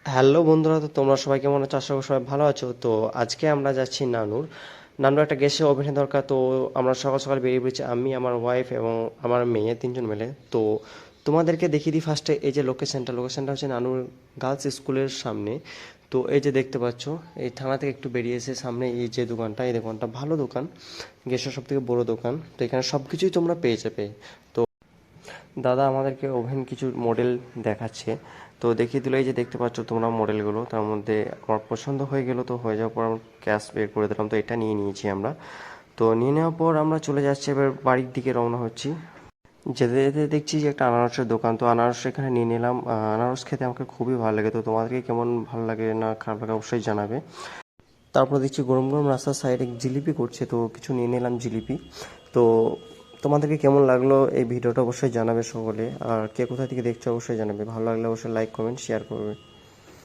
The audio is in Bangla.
হ্যালো বন্ধুরা, তো তোমরা সবাই কেমন আছো? আশা করি সবাই ভালো আছো। তো আজকে আমরা যাচ্ছি নানুর একটা গ্যাসের ওভেনের দরকার। তো আমরা সকাল সকাল বেরিয়ে পড়েছি, আমি, আমার ওয়াইফ এবং আমার মেয়ে, তিনজন মিলে। তো তোমাদেরকে দেখিয়ে দিই ফার্স্টে এই যে লোকেশনটা হচ্ছে নানুর গার্লস স্কুলের সামনে। তো এই যে দেখতে পাচ্ছ, এই থানা থেকে একটু বেরিয়ে এসে সামনে এই যে দোকানটা, এই দোকানটা ভালো দোকান, গ্যাসের সব থেকে বড় দোকান। তো এখানে সব কিছুই তোমরা পেয়ে যাবে। তো দাদা আমাদেরকে ওভেন কিছু মডেল দেখাচ্ছে। তো দেখিয়ে দিল, এই যে দেখতে পাচ্ছ তোমরা মডেলগুলো, তার মধ্যে আমার পছন্দ হয়ে গেল। তো হয়ে যাওয়ার পর আমরা ক্যাশ বের করে দিলাম, তো এটা নিয়ে নিয়েছি আমরা। তো নিয়ে নেওয়ার পর আমরা চলে যাচ্ছি, এবার বাড়ির দিকে রওনা হচ্ছি। যেতে যেতে দেখছি যে একটা আনারসের দোকান, তো আনারস এখানে নিয়ে নিলাম। আনারস খেতে আমাকে খুবই ভালো লাগে। তো তোমাদেরকে কেমন ভালো লাগে না খারাপ লাগে অবশ্যই জানাবে। তারপর দেখছি গরম গরম রাস্তার সাইডে জিলিপি করছে, তো কিছু নিয়ে নিলাম জিলিপি। তো তোমাদেরকে কেমন লাগলো এই ভিডিওটা অবশ্যই জানাবে সকলে, আর কে কোথা থেকে দেখছো অবশ্যই জানাবে। ভালো লাগলে অবশ্যই লাইক কমেন্ট শেয়ার করবে।